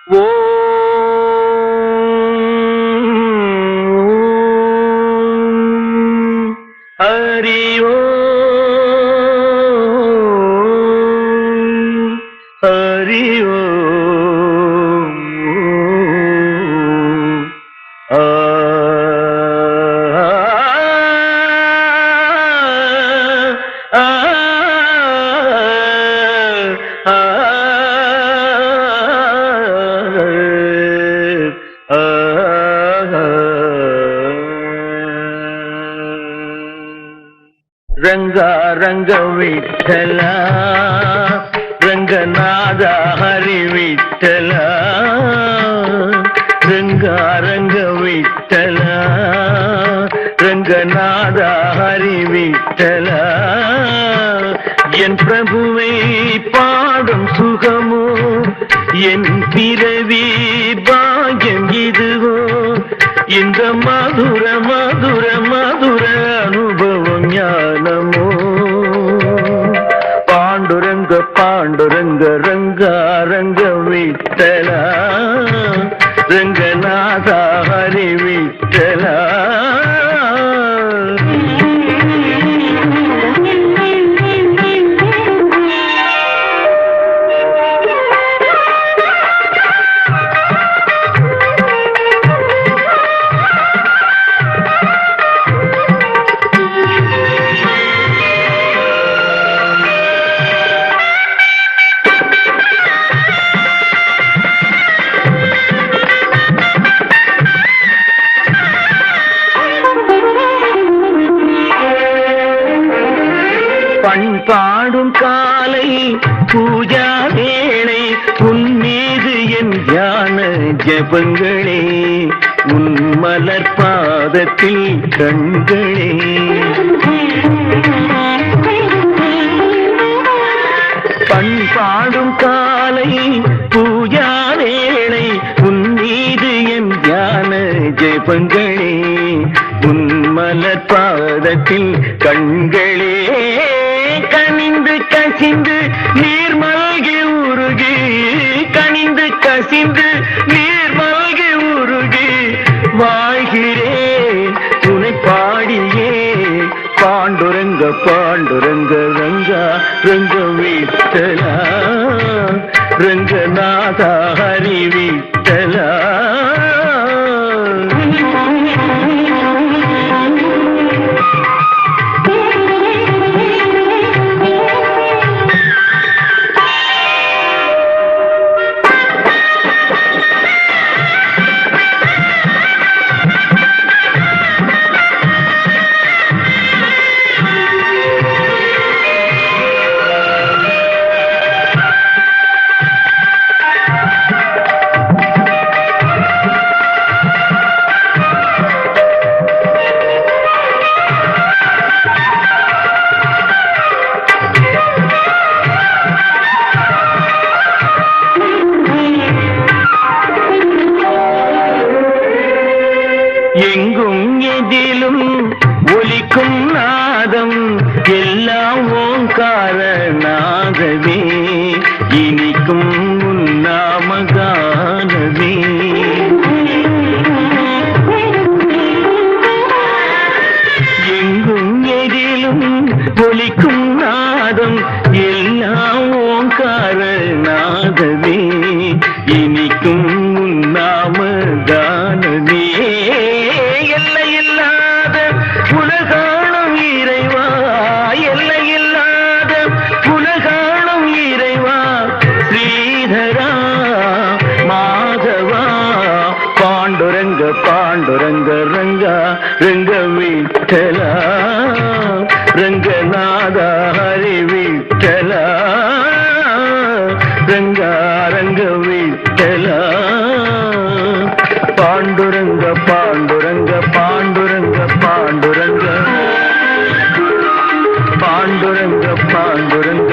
ஹரி ஹரி ரங்கா ரங்க விட்டலா ரங்கநாத ஹரி விட்டலா ரங்கா ரங்க விட்டலா ரங்கநாத ஹரி விட்டலா என் பிரபுவை பாடும் சுகமோ என் பிறவி பாக்கியம் இதுவோ இந்த மதுர மதுர மதுர அனுபவம் ஞானமோ பாண்டுரங்க பாண்டுரங்க ரங்கா ரங்க விட்டலா ரங்கநாத ஹரி விட்டலா பாடும் காலை பூஜா வேளை உன் மீது என் தியான ஜபங்களே உன் மலர் பாதத்தில் கண்களே பாடும் காலை பூஜா வேளை உன் மீது என் தியான ஜபங்களே உன் மலர் பாதத்தில் கண்களே கனிந்து கசிந்து நீர் மல்கி உருகி கனிந்து கசிந்து நீர் மல்கி உருகி வாழ்கிறே துணை பாடியே பாண்டுரங்க பாண்டுரங்க ரங்கா ரங்க விட்டலா ரங்கநாத ஹரி விட்டலா எங்கும் எதிலும் ஒலிக்கும் நாதம் எல்லாம் ஓங்காரநாதமே இனிக்கும் உன்னாமகானமே எங்கும் எதிலும் ஒலிக்கும் நாதம் எல்லாம் ஓங்காரநாதமே இனிக்கும் உன்னாமகானமே எல்லையில்லாத உலகாளும் இறைவா எல்லையில்லாத உலகாளும் இறைவா ஸ்ரீதரா மாதவா பாண்டுரங்க பாண்டுரங்க ரங்கா ரங்க விட்டலா ரங்கநாத ஹரி விட்டலா ரங்கா ரங்க விட்டலா பாண்டுரங்க பாண்டுரங்க பாண்டுரங்க பாண்டுரங்க பாண்டுரங்க பாண்டுரங்க